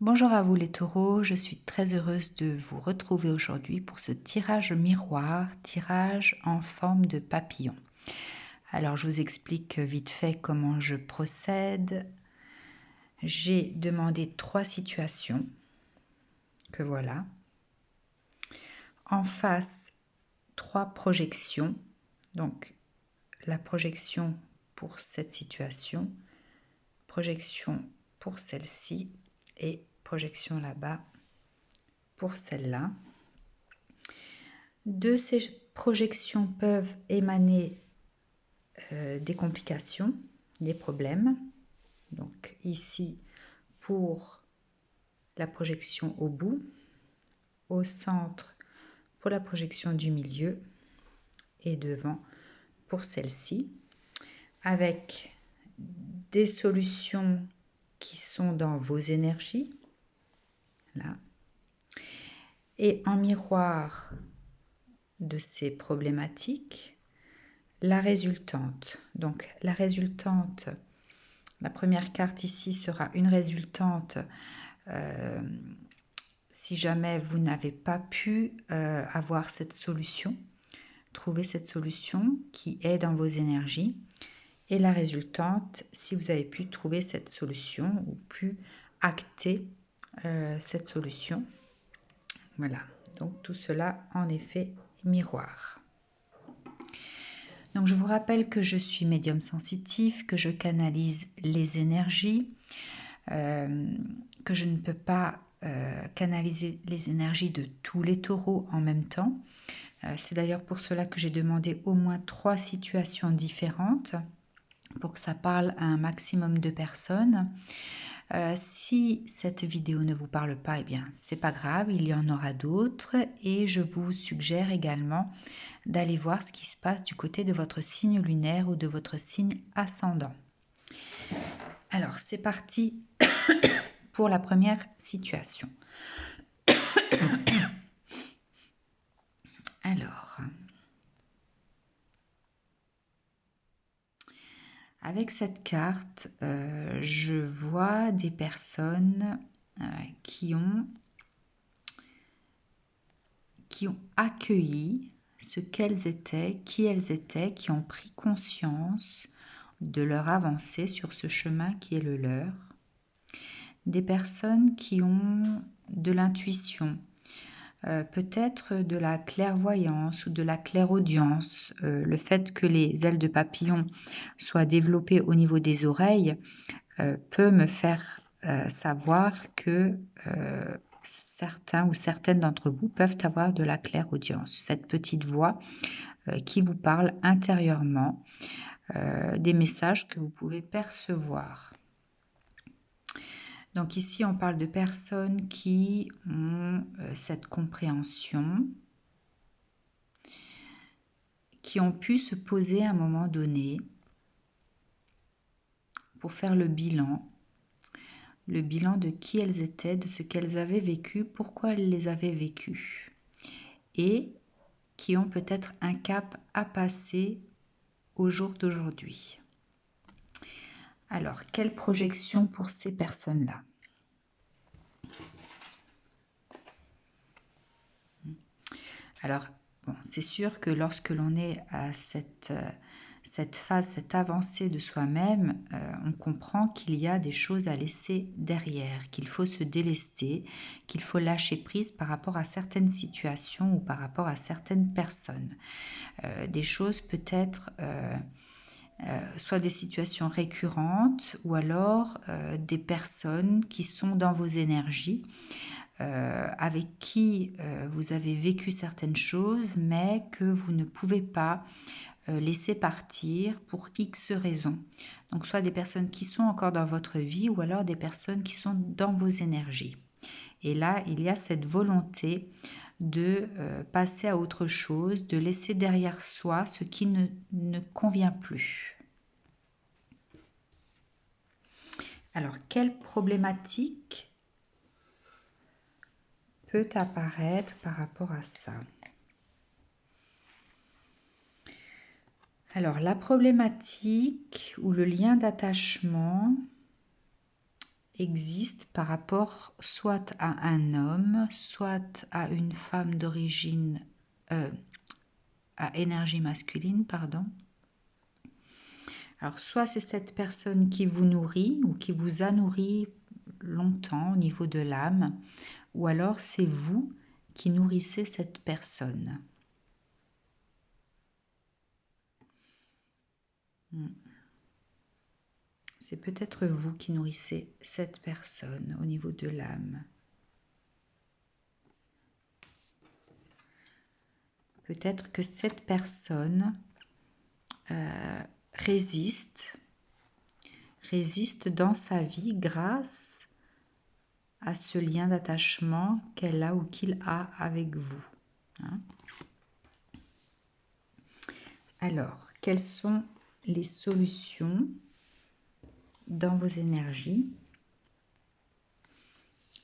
Bonjour à vous les taureaux, je suis très heureuse de vous retrouver aujourd'hui pour ce tirage miroir, tirage en forme de papillon. Alors je vous explique vite fait comment je procède. J'ai demandé 3 situations, que voilà. En face, 3 projections, donc la projection pour cette situation, projection pour celle-ci et projection là-bas pour celle-là. De ces projections peuvent émaner des complications, des problèmes. Donc ici, pour la projection au bout, au centre pour la projection du milieu et devant pour celle-ci, avec des solutions qui sont dans vos énergies, là, et en miroir de ces problématiques, la résultante. Donc la résultante, la première carte ici sera une résultante si jamais vous n'avez pas pu avoir cette solution, trouver cette solution qui est dans vos énergies, et la résultante si vous avez pu trouver cette solution ou pu acter cette solution. Voilà, donc tout cela en effet miroir. Donc je vous rappelle que je suis médium sensitif, que je canalise les énergies, que je ne peux pas canaliser les énergies de tous les taureaux en même temps. C'est d'ailleurs pour cela que j'ai demandé au moins 3 situations différentes pour que ça parle à un maximum de personnes. Si cette vidéo ne vous parle pas, eh bien c'est pas grave, il y en aura d'autres et je vous suggère également d'aller voir ce qui se passe du côté de votre signe lunaire ou de votre signe ascendant. Alors c'est parti pour la première situation. Alors, avec cette carte, je vois des personnes qui ont accueilli ce qu'elles étaient, qui elles étaient, qui ont pris conscience de leur avancée sur ce chemin qui est le leur. Des personnes qui ont de l'intuition, peut-être de la clairvoyance ou de la clairaudience. Le fait que les ailes de papillon soient développées au niveau des oreilles peut me faire savoir que certains ou certaines d'entre vous peuvent avoir de la clairaudience. Cette petite voix qui vous parle intérieurement, des messages que vous pouvez percevoir. Donc ici, on parle de personnes qui ont cette compréhension, qui ont pu se poser à un moment donné pour faire le bilan de qui elles étaient, de ce qu'elles avaient vécu, pourquoi elles les avaient vécues, et qui ont peut-être un cap à passer au jour d'aujourd'hui. Alors, quelle projection pour ces personnes-là? Alors, bon, c'est sûr que lorsque l'on est à cette phase, cette avancée de soi-même, on comprend qu'il y a des choses à laisser derrière, qu'il faut se délester, qu'il faut lâcher prise par rapport à certaines situations ou par rapport à certaines personnes. Des choses peut-être... soit des situations récurrentes ou alors des personnes qui sont dans vos énergies, avec qui vous avez vécu certaines choses mais que vous ne pouvez pas laisser partir pour X raisons. Donc soit des personnes qui sont encore dans votre vie ou alors des personnes qui sont dans vos énergies. Et là, il y a cette volonté de passer à autre chose, de laisser derrière soi ce qui ne convient plus. Alors, quelle problématique peut apparaître par rapport à ça? Alors, la problématique ou le lien d'attachement existe par rapport soit à un homme, soit à une femme d'origine, à énergie masculine, pardon. Alors, soit c'est cette personne qui vous nourrit ou qui vous a nourri longtemps au niveau de l'âme, ou alors c'est vous qui nourrissez cette personne. C'est peut-être vous qui nourrissez cette personne au niveau de l'âme. Peut-être que cette personne résiste dans sa vie grâce à ce lien d'attachement qu'elle a ou qu'il a avec vous. Hein? Alors, quelles sont les solutions dans vos énergies?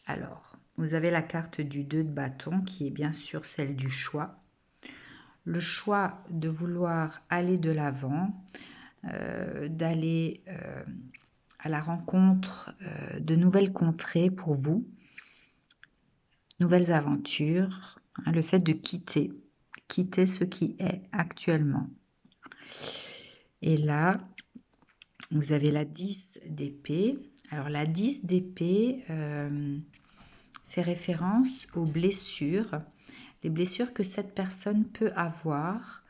Alors, vous avez la carte du 2 de bâton qui est bien sûr celle du choix. Le choix de vouloir aller de l'avant, d'aller à la rencontre de nouvelles contrées pour vous, nouvelles aventures, hein, le fait de quitter ce qui est actuellement. Et là, vous avez la 10 d'épée. Alors la 10 d'épée fait référence aux blessures, les blessures que cette personne peut avoir,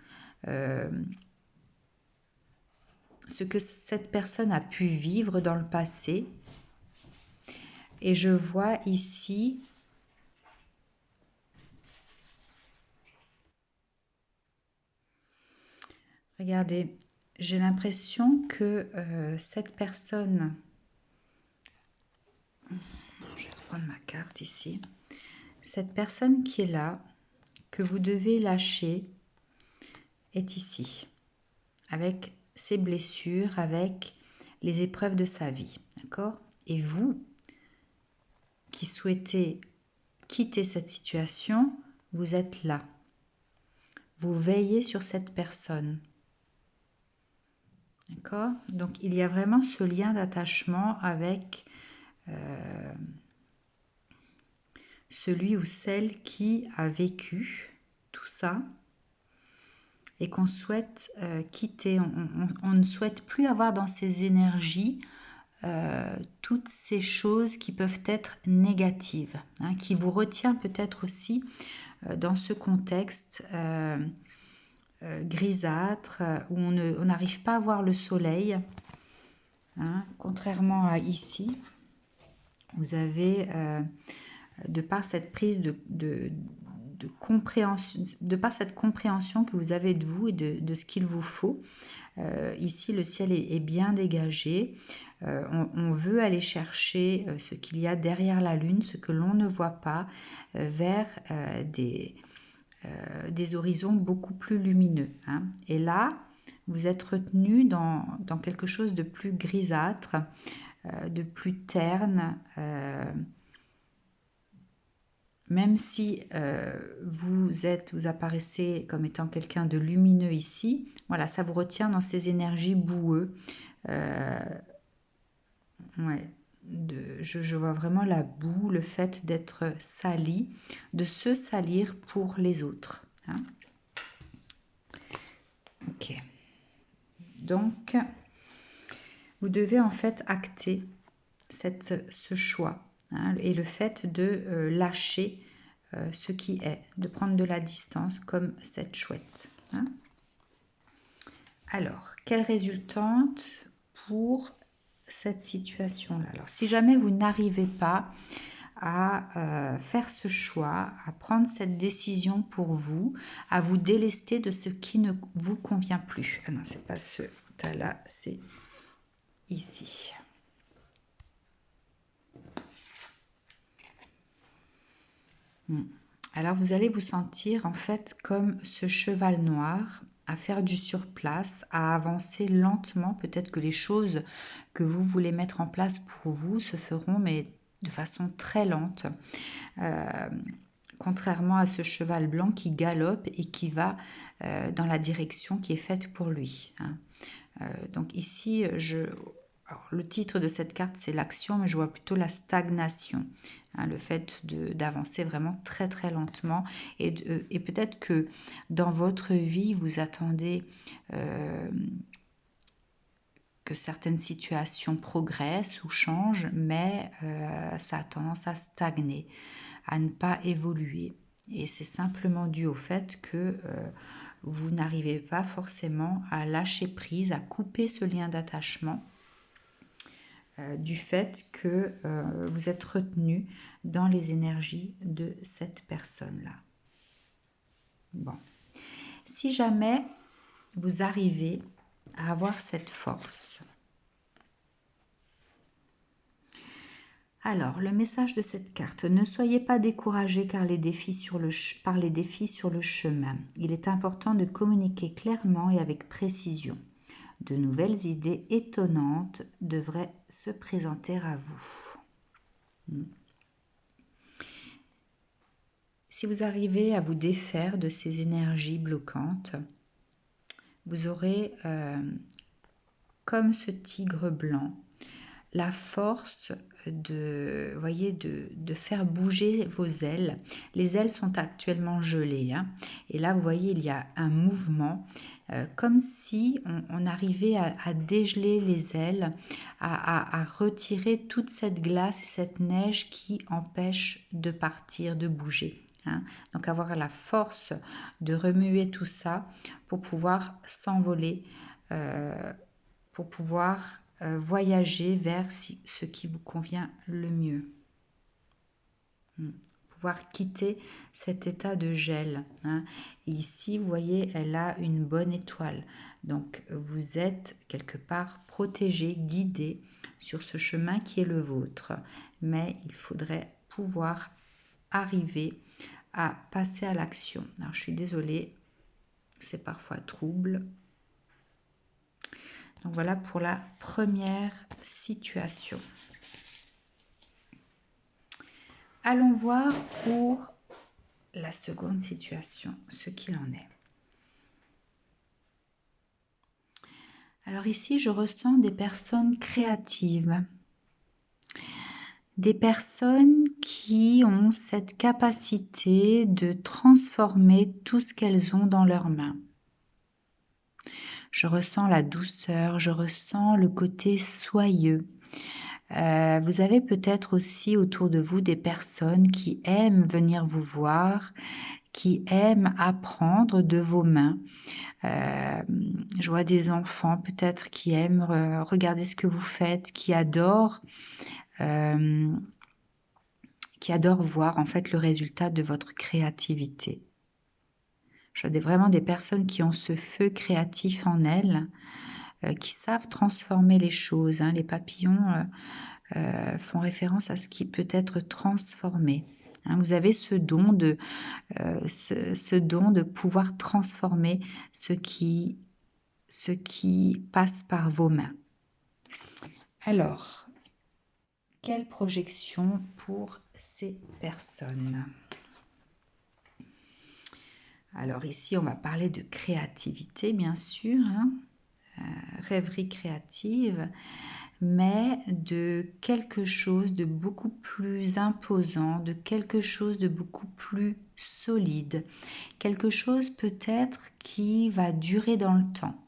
ce que cette personne a pu vivre dans le passé. Et je vois ici regardez, j'ai l'impression que cette personne, je vais reprendre ma carte ici, cette personne qui est là, que vous devez lâcher, est ici, avec ses blessures, avec les épreuves de sa vie, d'accord? Et vous, qui souhaitez quitter cette situation, vous êtes là. Vous veillez sur cette personne. D'accord? Donc, il y a vraiment ce lien d'attachement avec celui ou celle qui a vécu tout ça et qu'on souhaite quitter. On ne souhaite plus avoir dans ses énergies toutes ces choses qui peuvent être négatives, hein, qui vous retient peut-être aussi dans ce contexte grisâtre où on n'arrive pas à voir le soleil, hein, contrairement à ici. Vous avez, de par cette prise de compréhension, de par cette compréhension que vous avez de vous et de ce qu'il vous faut, ici le ciel est bien dégagé. On veut aller chercher ce qu'il y a derrière la lune, ce que l'on ne voit pas, vers des horizons beaucoup plus lumineux. Hein. Et là, vous êtes retenu dans quelque chose de plus grisâtre, de plus terne, même si vous apparaissez comme étant quelqu'un de lumineux ici, voilà, ça vous retient dans ces énergies boueuses. Ouais, je vois vraiment la boue, le fait d'être sali, de se salir pour les autres. Hein. Ok. Donc, vous devez en fait acter ce choix, hein, et le fait de lâcher ce qui est, de prendre de la distance comme cette chouette. Hein. Alors, quelle résultante pour cette situation-là? Alors, si jamais vous n'arrivez pas à faire ce choix, à prendre cette décision pour vous, à vous délester de ce qui ne vous convient plus. Ah non, c'est pas ce tas-là, c'est ici. Alors vous allez vous sentir en fait comme ce cheval noir à faire du surplace, à avancer lentement. Peut-être que les choses que vous voulez mettre en place pour vous se feront, mais de façon très lente. Contrairement à ce cheval blanc qui galope et qui va dans la direction qui est faite pour lui. Hein. Donc ici, alors, le titre de cette carte, c'est l'action, mais je vois plutôt la stagnation. Hein, le fait d'avancer vraiment très très lentement. Et peut-être que dans votre vie, vous attendez que certaines situations progressent ou changent, mais ça a tendance à stagner, à ne pas évoluer. Et c'est simplement dû au fait que vous n'arrivez pas forcément à lâcher prise, à couper ce lien d'attachement du fait que vous êtes retenu dans les énergies de cette personne-là. Bon. Si jamais vous arrivez à avoir cette force, alors le message de cette carte: ne soyez pas découragés par les défis sur le chemin. Il est important de communiquer clairement et avec précision. De nouvelles idées étonnantes devraient se présenter à vous. Si vous arrivez à vous défaire de ces énergies bloquantes, vous aurez, comme ce tigre blanc, la force de, voyez, de faire bouger vos ailes. Les ailes sont actuellement gelées, hein, et là, vous voyez, il y a un mouvement, comme si on arrivait à dégeler les ailes, à retirer toute cette glace et cette neige qui empêche de partir, de bouger. Hein. Donc avoir la force de remuer tout ça pour pouvoir s'envoler, pour pouvoir voyager vers ce qui vous convient le mieux. Pouvoir quitter cet état de gel. Hein. Et ici, vous voyez, elle a une bonne étoile. Donc, vous êtes quelque part protégé, guidé sur ce chemin qui est le vôtre. Mais il faudrait pouvoir arriver à passer à l'action. Alors, je suis désolée, c'est parfois trouble. Donc voilà pour la première situation. Allons voir pour la seconde situation, ce qu'il en est. Alors ici, je ressens des personnes créatives. Des personnes qui ont cette capacité de transformer tout ce qu'elles ont dans leurs mains. Je ressens la douceur, je ressens le côté soyeux. Vous avez peut-être aussi autour de vous des personnes qui aiment venir vous voir, qui aiment apprendre de vos mains. Je vois des enfants peut-être qui aiment regarder ce que vous faites, qui adorent voir en fait le résultat de votre créativité. Je vois vraiment des personnes qui ont ce feu créatif en elles, qui savent transformer les choses. Hein. Les papillons font référence à ce qui peut être transformé. Hein. Vous avez ce don de pouvoir transformer ce qui passe par vos mains. Alors, quelle projection pour ces personnes ? Alors ici, on va parler de créativité, bien sûr, hein, rêverie créative, mais de quelque chose de beaucoup plus imposant, de quelque chose de beaucoup plus solide, quelque chose peut-être qui va durer dans le temps.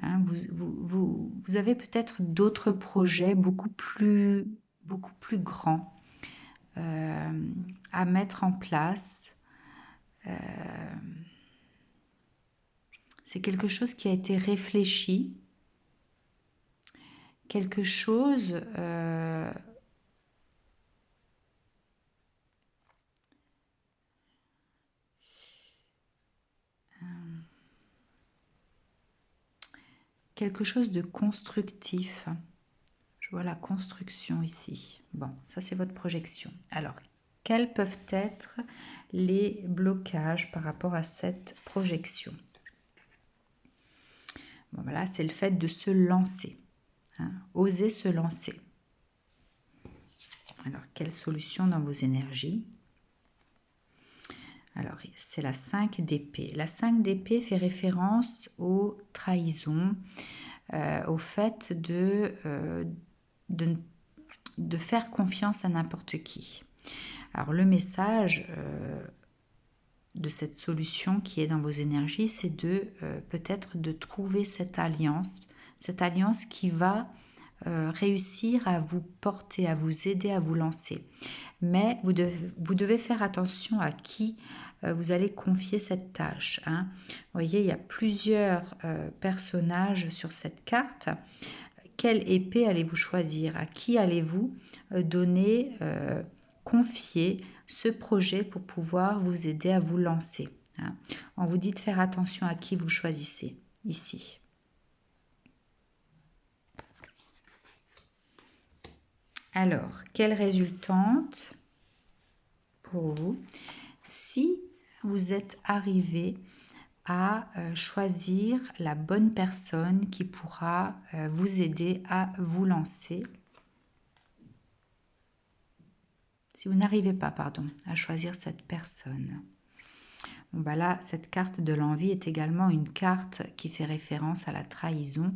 Hein, vous avez peut-être d'autres projets beaucoup plus grands à mettre en place. C'est quelque chose qui a été réfléchi, quelque chose de constructif. Je vois la construction ici. Bon, ça c'est votre projection. Alors, quels peuvent être les blocages par rapport à cette projection ? Bon, voilà, c'est le fait de se lancer. Hein, oser se lancer. Alors, quelle solution dans vos énergies ? Alors, c'est la 5 d'épée. La 5 d'épée fait référence aux trahisons, au fait de faire confiance à n'importe qui. Alors le message de cette solution qui est dans vos énergies, c'est de peut-être de trouver cette alliance qui va réussir à vous porter, à vous aider à vous lancer. Mais vous devez faire attention à qui vous allez confier cette tâche. Hein. Vous voyez, il y a plusieurs personnages sur cette carte. Quelle épée allez-vous choisir? À qui allez-vous donner, confier ce projet pour pouvoir vous aider à vous lancer? Hein. On vous dit de faire attention à qui vous choisissez ici. Alors, quelle résultante pour vous si vous êtes arrivé à choisir la bonne personne qui pourra vous aider à vous lancer? Si vous n'arrivez pas, pardon, à choisir cette personne. Bon, bah là, cette carte de l'envie est également une carte qui fait référence à la trahison.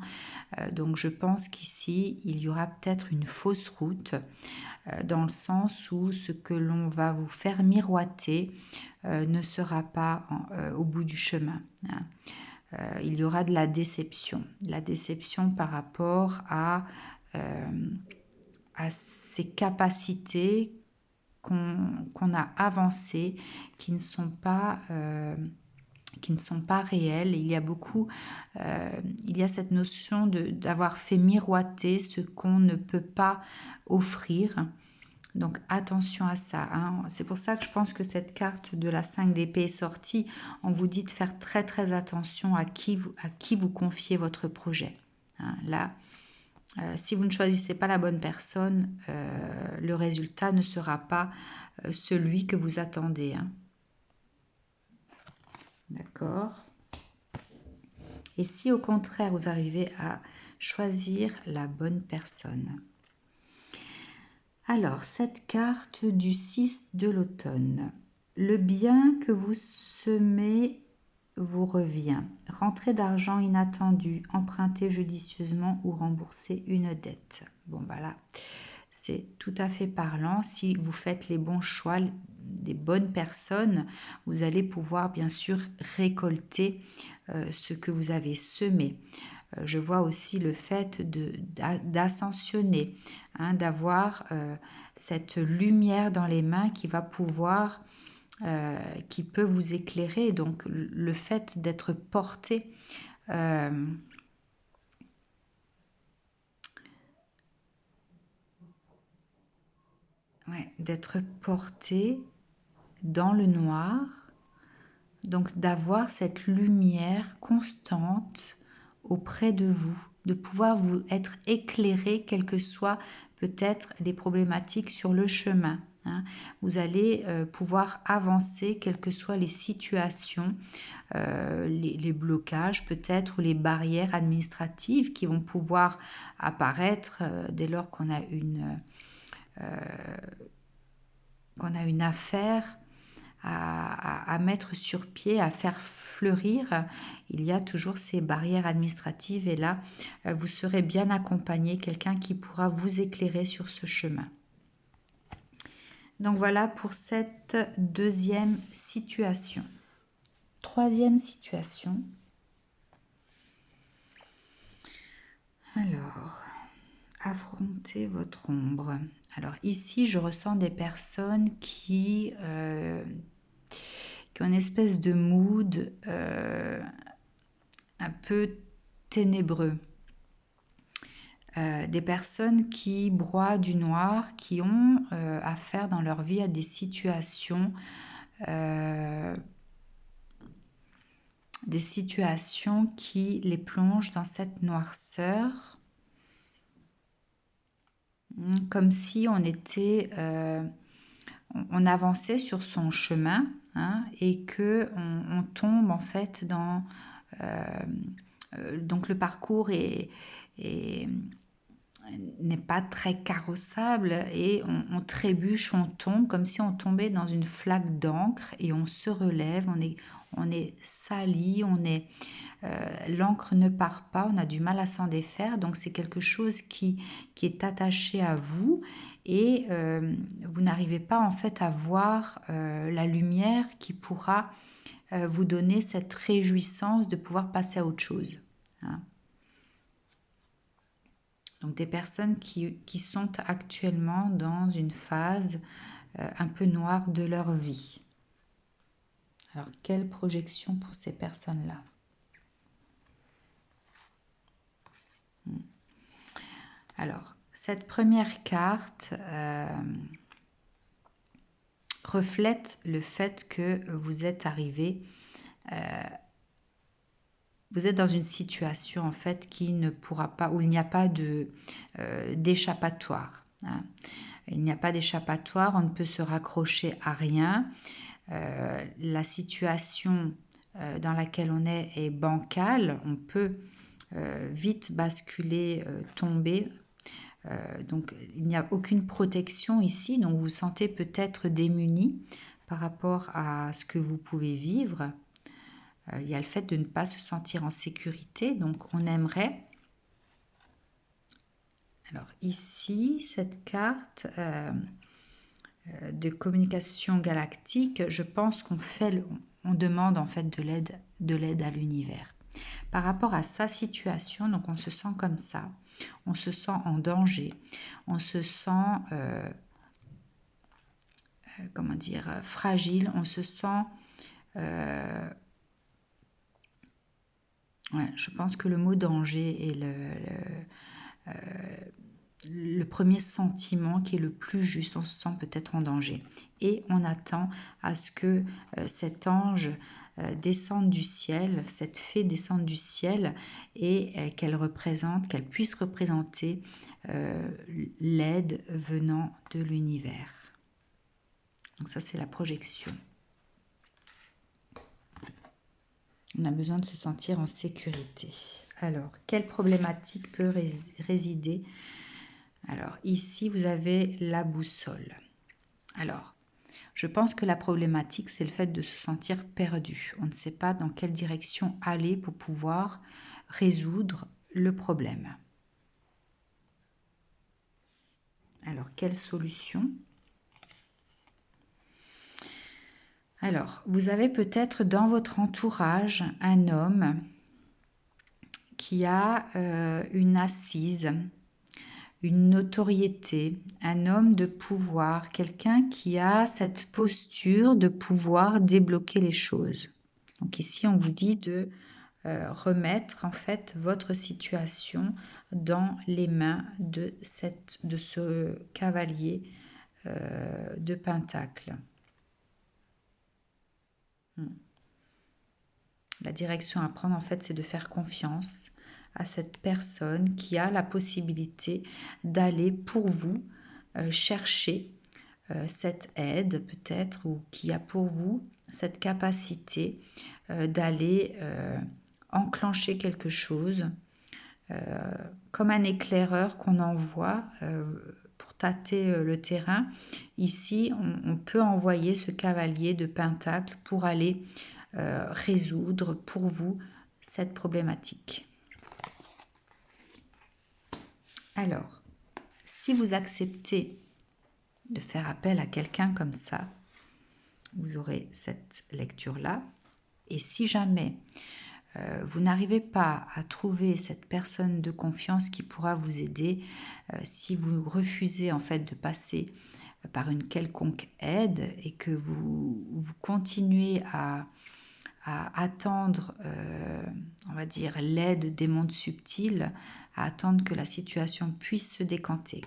Donc je pense qu'ici, il y aura peut-être une fausse route dans le sens où ce que l'on va vous faire miroiter ne sera pas au bout du chemin. Hein. Il y aura de la déception par rapport à ces capacités qu'on a avancées, qui ne sont pas réelles. Il y a il y a cette notion d'avoir fait miroiter ce qu'on ne peut pas offrir. Donc attention à ça. Hein. C'est pour ça que je pense que cette carte de la 5 d'épée est sortie. On vous dit de faire très très attention à qui vous confiez votre projet. Hein. Là, si vous ne choisissez pas la bonne personne, le résultat ne sera pas celui que vous attendez. Hein. D'accord. Et si au contraire vous arrivez à choisir la bonne personne? Alors, cette carte du 6 de l'automne. Le bien que vous semez vous revient. Rentrée d'argent inattendue, emprunter judicieusement ou rembourser une dette. Bon, voilà, c'est tout à fait parlant. Si vous faites les bons choix, des bonnes personnes, vous allez pouvoir bien sûr récolter ce que vous avez semé. Je vois aussi le fait d'ascensionner, hein, d'avoir cette lumière dans les mains qui va pouvoir, qui peut vous éclairer. Donc le fait d'être porté, d'être porté dans le noir, donc d'avoir cette lumière constante auprès de vous, de pouvoir vous être éclairé, quelles que soient peut-être les problématiques sur le chemin. Hein. Vous allez pouvoir avancer, quelles que soient les situations, les blocages peut-être, ou les barrières administratives qui vont pouvoir apparaître dès lors qu'on a une affaire à mettre sur pied, à faire fleurir. Il y a toujours ces barrières administratives et là, vous serez bien accompagné, quelqu'un qui pourra vous éclairer sur ce chemin. Donc voilà pour cette deuxième situation. Troisième situation. Alors, affrontez votre ombre. Alors ici, je ressens des personnes qui ont une espèce de mood un peu ténébreux. Des personnes qui broient du noir, qui ont affaire dans leur vie à des situations qui les plongent dans cette noirceur, comme si on avançait sur son chemin, hein, et que on tombe en fait dans donc le parcours est n'est pas très carrossable et on trébuche, on tombe comme si on tombait dans une flaque d'encre et on se relève, on est sali, l'encre ne part pas, on a du mal à s'en défaire, donc c'est quelque chose qui est attaché à vous et vous n'arrivez pas en fait à voir la lumière qui pourra vous donner cette réjouissance de pouvoir passer à autre chose. Hein. Donc des personnes qui sont actuellement dans une phase un peu noire de leur vie. Alors, quelle projection pour ces personnes-là? Alors, cette première carte reflète le fait que vous êtes arrivé, vous êtes dans une situation en fait qui ne pourra pas, où il n'y a pas d'échappatoire. Hein. Il n'y a pas d'échappatoire, on ne peut se raccrocher à rien. La situation dans laquelle on est bancale, on peut vite basculer, tomber. Donc il n'y a aucune protection ici, donc vous vous sentez peut-être démuni par rapport à ce que vous pouvez vivre. Il y a le fait de ne pas se sentir en sécurité, donc on aimerait. Alors ici, cette carte de communication galactique, je pense on demande en fait de l'aide à l'univers. Par rapport à sa situation, donc on se sent comme ça, on se sent en danger, on se sent, comment dire, fragile, on se sent... ouais, je pense que le mot danger est le premier sentiment qui est le plus juste, on se sent peut-être en danger. Et on attend à ce que cet ange descende du ciel, cette fée descende du ciel et qu'elle puisse représenter l'aide venant de l'univers. Donc ça, c'est la projection. On a besoin de se sentir en sécurité. Alors, quelle problématique peut résider? Alors, ici, vous avez la boussole. Alors, je pense que la problématique, c'est le fait de se sentir perdu. On ne sait pas dans quelle direction aller pour pouvoir résoudre le problème. Alors, quelle solution? Alors, vous avez peut-être dans votre entourage un homme qui a une assise, une notoriété, un homme de pouvoir, quelqu'un qui a cette posture de pouvoir débloquer les choses. Donc ici, on vous dit de remettre en fait votre situation dans les mains de ce cavalier de Pentacle. La direction à prendre en fait, c'est de faire confiance à cette personne qui a la possibilité d'aller pour vous chercher cette aide peut-être, ou qui a pour vous cette capacité d'aller enclencher quelque chose, comme un éclaireur qu'on envoie pour tâter le terrain. Ici, on peut envoyer ce cavalier de Pentacle pour aller résoudre pour vous cette problématique. Alors, si vous acceptez de faire appel à quelqu'un comme ça, vous aurez cette lecture-là. Et si jamais vous n'arrivez pas à trouver cette personne de confiance qui pourra vous aider, si vous refusez en fait de passer par une quelconque aide et que vous continuez à attendre, on va dire, l'aide des mondes subtils, à attendre que la situation puisse se décanter.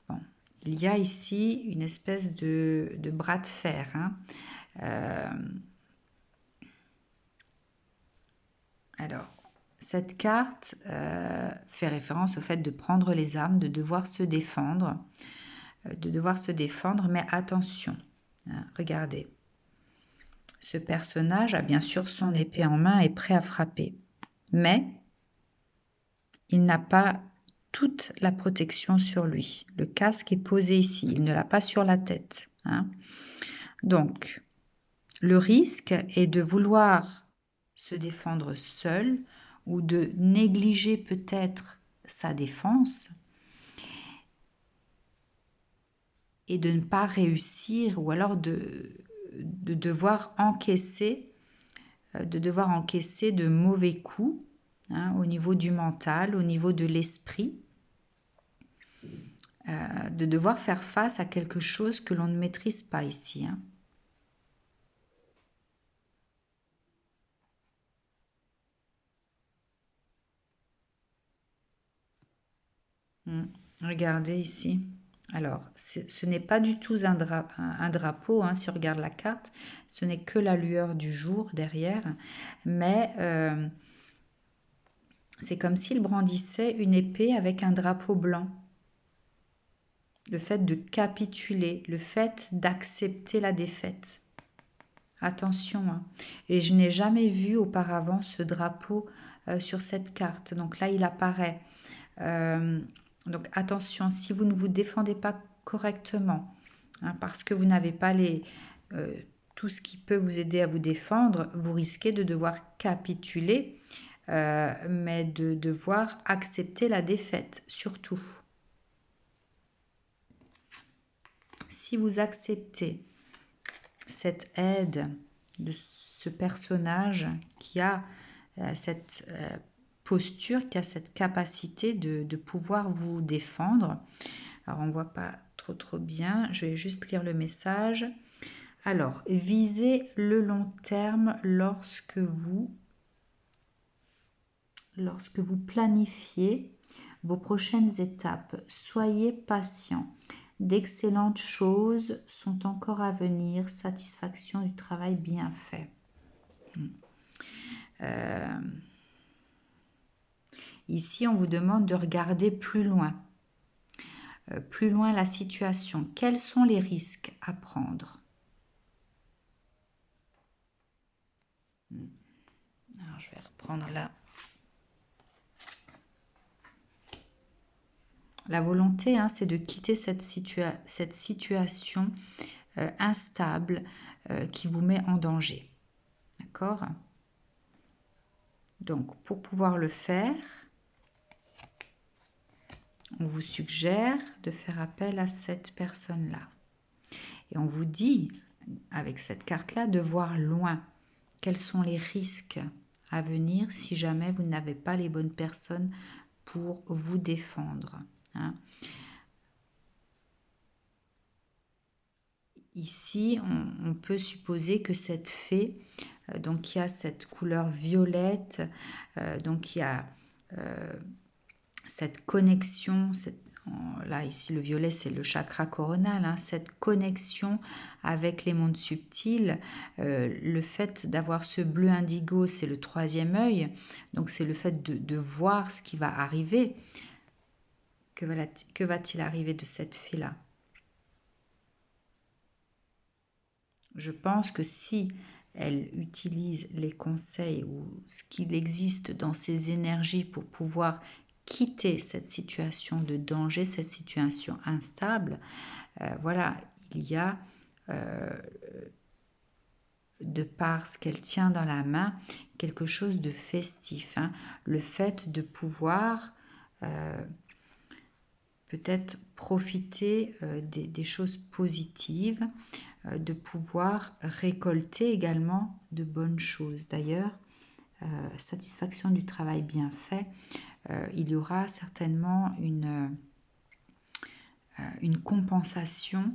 Bon, il y a ici une espèce de bras de fer. Hein. Alors, cette carte fait référence au fait de prendre les armes, de devoir se défendre, mais attention, hein, regardez. Ce personnage a bien sûr son épée en main et est prêt à frapper, mais il n'a pas toute la protection sur lui. Le casque est posé ici, il ne l'a pas sur la tête. Hein. Donc, le risque est de vouloir se défendre seul ou de négliger peut-être sa défense et de ne pas réussir ou alors de devoir encaisser de mauvais coups hein, au niveau du mental, au niveau de l'esprit, de devoir faire face à quelque chose que l'on ne maîtrise pas ici. Hein. Regardez ici. Alors, ce n'est pas du tout un drapeau, hein, si on regarde la carte, ce n'est que la lueur du jour derrière, mais c'est comme s'il brandissait une épée avec un drapeau blanc. Le fait de capituler, le fait d'accepter la défaite. Attention, hein. Et je n'ai jamais vu auparavant ce drapeau sur cette carte, donc là il apparaît. Donc attention, si vous ne vous défendez pas correctement, hein, parce que vous n'avez pas tout ce qui peut vous aider à vous défendre, vous risquez de devoir capituler, mais de devoir accepter la défaite, surtout. Si vous acceptez cette aide de ce personnage qui a cette posture, qui a cette capacité de pouvoir vous défendre. Alors, on ne voit pas trop bien. Je vais juste lire le message. Alors, visez le long terme lorsque vous planifiez vos prochaines étapes. Soyez patient. D'excellentes choses sont encore à venir. Satisfaction du travail bien fait. Ici, on vous demande de regarder plus loin la situation. Quels sont les risques à prendre? Alors, je vais reprendre là. La volonté, hein, c'est de quitter cette situation instable qui vous met en danger. D'accord? Donc, pour pouvoir le faire, on vous suggère de faire appel à cette personne-là. Et on vous dit, avec cette carte-là, de voir loin. Quels sont les risques à venir si jamais vous n'avez pas les bonnes personnes pour vous défendre. Hein. Ici, on peut supposer que cette fée, donc il y a cette couleur violette, donc il y a cette connexion, là ici le violet c'est le chakra coronal, hein, cette connexion avec les mondes subtils, le fait d'avoir ce bleu indigo c'est le troisième œil, donc c'est le fait de voir ce qui va arriver. Que va-t-il arriver de cette fée-là? Je pense que si elle utilise les conseils ou ce qu'il existe dans ses énergies pour pouvoir quitter cette situation de danger, cette situation instable, voilà, il y a, de par ce qu'elle tient dans la main, quelque chose de festif. Hein. Le fait de pouvoir peut-être profiter des choses positives, de pouvoir récolter également de bonnes choses. D'ailleurs, satisfaction du travail bien fait, il y aura certainement une compensation,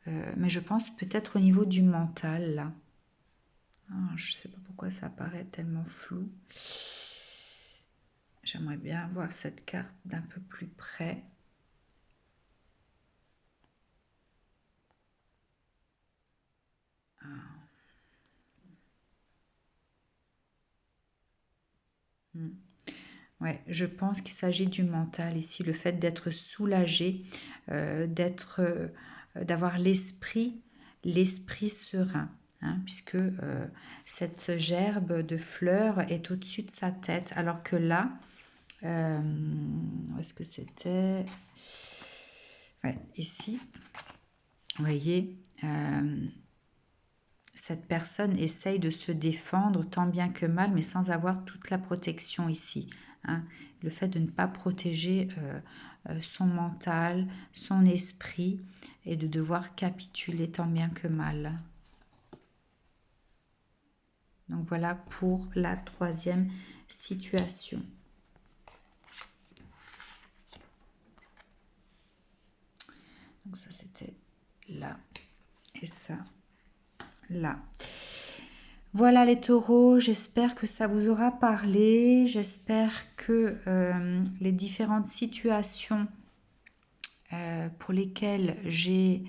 mais je pense peut-être au niveau du mental là. Je ne sais pas pourquoi ça apparaît tellement flou. J'aimerais bien voir cette carte d'un peu plus près. Ouais, je pense qu'il s'agit du mental ici, le fait d'être soulagé, d'avoir l'esprit serein, hein, puisque cette gerbe de fleurs est au-dessus de sa tête, alors que là, Où est-ce que c'était? Ouais, ici, vous voyez, cette personne essaye de se défendre tant bien que mal, mais sans avoir toute la protection ici. Hein. Le fait de ne pas protéger son mental, son esprit, et de devoir capituler tant bien que mal. Donc voilà pour la troisième situation. Donc ça c'était là et ça là. Voilà les taureaux, j'espère que ça vous aura parlé, j'espère que les différentes situations pour lesquelles j'ai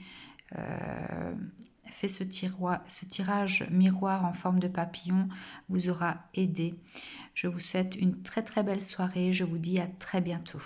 fait ce tirage miroir en forme de papillon vous aura aidé. Je vous souhaite une très très belle soirée, je vous dis à très bientôt.